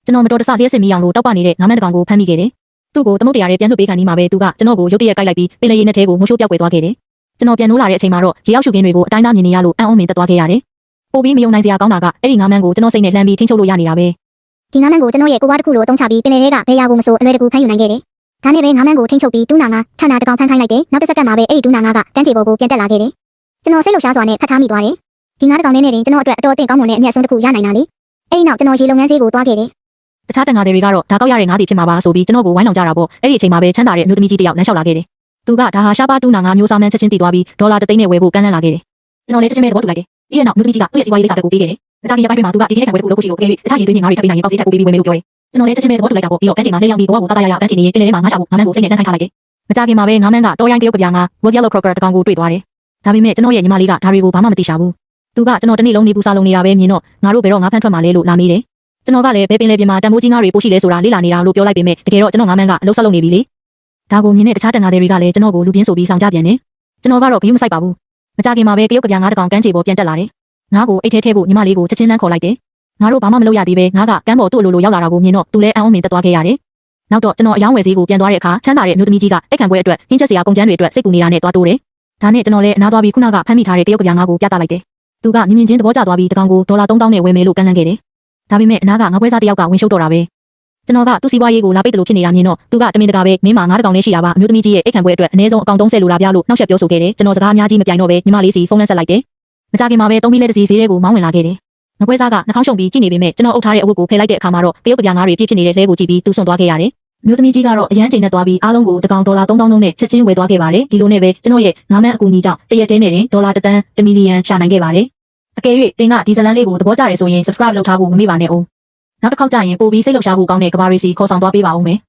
ကျွန်တော်မတော်တဆလျှက်စစ်မိအောင်လို့တောက်ပနေတဲ့ငါးမန်းတကောင်ကိုဖမ်းမိခဲ့တယ်။သူ့ကိုသမုတ်တရားရဲ့ပြန်လွှတ်ပေးခံနေမှာပဲသူကကျွန်တော်ကိုရုတ်တရက်ကိုက်လိုက်ပြီးပင်လယ်ရေနဲ့ထဲကိုငိုရှိုးပြောက်ကွယ်သွားခဲ့တယ်။ကျွန်တော်ပြန်နိုးလာတဲ့အချိန်မှာတော့ရေရောက်ရှုခင်းတွေကိုအတိုင်းသားမြင်နေရလို့အံ့ဩမင်သက်သွားခဲ့ရတယ်။ပိုပြီးမယုံနိုင်စရာကောင်းတာကအဲ့ဒီငါးမန်းကိုကျွန်တော်စိတ်နဲ့လှမ်းပြီးထိန်းချုပ်လို့ရနေတာပဲ။ဒီငါးမန်းကိုကျွန်တော်ရဲ့ကိုဝါတစ်ခုလိုအသုံးချပြီးပင်လယ်ထဲကဘယ်ရာကိုမဆိုအလွယ်တကူဖမ်းယူနိုင်ခဲ့တယ်။ဒါနဲ့ပဲငါးမန်းကိုထိန်းချုပ်ပြီးတူးနာငါချနာတကောင်ဖမ်းခိုင်းလိုက်တယ်။နောက်တစ်စက္ကန့်မှာပဲအဲ့ဒီတူးနာငါကကမ်းခြေပေါ်ကိုပြန်တက်လာခဲ့တယ်။ကျွန်တော်စိတ်လှုပ်ရှားစွာနဲ့ဖတ်ထားမိသွားတယ်။ဒီငါးတကောင်နဲ့တင်ကျွန်တော်အတွက်အတော်အသင့်ကောင်းမွန်တဲ့အမြတ်ဆုံးတစ်ခုရနိုင်တာလေ။အဲ့ဒီနောက်ကျွန်တော်ရေလုပ်ငန်းဈေးကိုသွားခဲ့တယ်။တခြားတန်ငါတွေကတော့ဒါကောက်ရတဲ့ငါးတီဖြစ်မှာပါဆိုပြီးကျွန်တော်ကိုဝိုင်းလောင်ကြတာပေါ့။အဲ့ဒီအချိန်မှာပဲချမ်းသာတဲ့အမျိုးသမီးကြီးတစ်ယောက်လမ်းလျှောက်လာခဲ့တယ်။သူကဒါဟာရှားပါတူးနာငါမျိုးစားမှန်းချက်ချင်းတည်သွားပြီးဒေါ်လာ3သိန်းနဲ့ဝယ်ဖို့ကမ်းလှမ်းလာခဲ့တယ်။ကျွန်တော်လည်းချက်ချင်းပဲသဘောတူလိုက်တယ်။ပြီးတဲ့နောက်မျိုးသမီးကြီးကသူ့ရဲ့စီးပွားရေးလိပ်စာတစ်ခုပေးခဲ့တယ်။တခြားကြီးရဲ့ပိုင်းမှာသူကဒီနေ့ခံဝယ်တစ်ခုလုပ်ဖို့ရှိလို့တခြားရေသွင်းငါးတွေထပ်ပေးနိုင်ရင်ပေါက်စီးထပ်ကိုပေးပြီးဝယ်မယ်လို့ပြောတယ်။ကျွန်တော်လည်းချက်ချင်းပဲသဘောတူလိုက်တာပေါ့ပြီးတော့ကမ်းခြေမှာလက်ရောက်ပြီးဘဝကိုတာတာရရပန်းချင်နေရင်ပင်လယ်ထဲမှာငါးရှာဖို့ငါးမန်းကိုစိတ်နဲ့နှံ့ခိုင်းထားလိုက်တယ်။မကြခင်မှာပဲငါးမန်းကတော်ရိုင်းတရုတ်ကပြားငါ World Yellow Croaker တကောင်ကိုတွေ့သွားတယ်။ဒါပေမဲ့ကျွန်တော်ရဲ့ညီမလေးကဒါတွေကိုဘာမှမသိရှာဘူး။သူကကျွန်တော်တနေ့လုံးနေပူစာလုံးနေတာပဲမြင်တော့ငါတို့ဘယ်တော့ငါးဖမ်းထွက်မှာလဲလို့လာမေးတယ်။ကျွန်တော်ကလည်းဘယ်ပင်လယ်ပြင်မှာတန်မိုးကြီးငါးတွေပို့ရှိလဲဆိုတာလေ့လာနေတာလို့ပြောလိုက်ပေမဲ့တကယ်တော့ကျွန်တော်ငါးမန်းကအလုပ်ဆက်လုပ်နေပြီလေ။ဒါကိုမြင်တဲ့တခြားတန်ငါတွေကလည်းကျွန်တော်ကိုလူပြင်းဆိုပြီးလှောင်ကြပြန်တယ်။ကျွန်တော်ကတော့ဂရုမစိုက်ပါဘူး။မကြခင်မှာပဲတရုတ်ကပြားငါးတကောင်ကမ်းခြေပေါ်ပြန်တက်လာတယ်။ငါ့ကိုအိတ်ထဲထည့်ဖို့ညီမလေးကိုချက်ချင်းလမ်းခေါ်လိုက်တယ်။ငါတို့ဘာမှမလုပ်ရသေးပဲငါကကမ်းပေါ်သူ့အလိုလိုရောက်လာတာကိုမြင်တော့သူလည်းအံ့ဩမင်သက်သွားခဲ့ရတယ်။နောက်တော့ကျွန်တော်အယောင်းဝယ်ဈေးကိုပြန်သွားတဲ့အခါချမ်းသာတဲ့အမျိုးသမီးကြီးကအိတ်ခံပွဲအတွက်ဟင်းချက်စရာကုန်ကျန်းတွေအတွက်စိတ်ပူနေတာနဲ့သွားတိုးတယ်။ဒါနဲ့ကျွန်တော်လည်းအနားသွားပြီးခုနကဖမ်းမိထားတဲ့တရုတ်ကပြားငါးကိုပြသလိုက်တယ်။သူကမြင်ချင်းသဘောကျသွားပြီးတကောင်ကိုဒေါ်လာ3000နဲ့ဝယ်မယ်လို့ကမ်းလှမ်းခဲ့တယ်။ဒါပေမဲ့အနားကငါးပွဲစားတစ်ယောက်ကဝင်ရှုပ်တော့တာပဲ။ကျွန်တော်ကသူ့စီးပွားရေးကိုလာပိတ်တယ်လို့ဖြစ်နေတာမြင်တော့သူကတမင်တကာပဲမင်းမငါးတကောင်နဲ့ရှိတာပါအမျိုးသမီးကြီးရဲ့အိတ်ခံပွဲအတွက်အနည်းဆုံးအကောင်30လိုလာပြလို့နှောက်ယှက်ပြောဆိုခဲ့တယ်။ကျွန်တော်စကားအများကြီးမပြိုင်တော့ပဲညီမလေးစီဖုန်းလက်ဆက်လိုက်တယ်။မကြခင်မှာပဲ3ပြီးလက်တစီဈေးတွေကိုမောင်းဝင်လာခဲ့တယ်။ငပွဲစားကနှာခေါင်းရှုံပြီးကြည့်နေပေမဲ့ကျွန်တော်အုပ်ထားတဲ့အဝတ်ကိုဖယ်လိုက်တဲ့အခါမှာတော့တရုတ်ကပြားငါးတွေပြည့်ဖြစ်နေတဲ့လဲကိုကြည့်ပြီးသူ့ဆွန့်သွားခဲ့ရတယ်။မျိုးသမီးကြီးကတော့အရန်ချိန်နဲ့သွားပြီးအားလုံးကိုတကောင်ဒေါ်လာ3000လုံးနဲ့ချက်ချင်းဝယ်သွားခဲ့ပါတယ်။ဒီလိုနဲ့ပဲကျွန်တော်ရဲ့ငါးမန်းအကူအညီကြောင့်တရက်တည်းနဲ့ဒေါ်လာ1 သန်း1 မီလီယံရှာနိုင်ခဲ့ပါတယ်။အကယ်၍တင်ကဒီဇလန်လေးကိုသဘောကျတယ်ဆိုရင် subscribe လုပ်ထားဖို့မမေ့ပါနဲ့ဦး။နောက်တစ်ခေါက်ကျရင်ပိုပြီးစိတ်လှုပ်ရှားဖို့ကောင်းတဲ့ကဘာရီစီခေါ်ဆောင်သွားပေးပါဦးမယ်။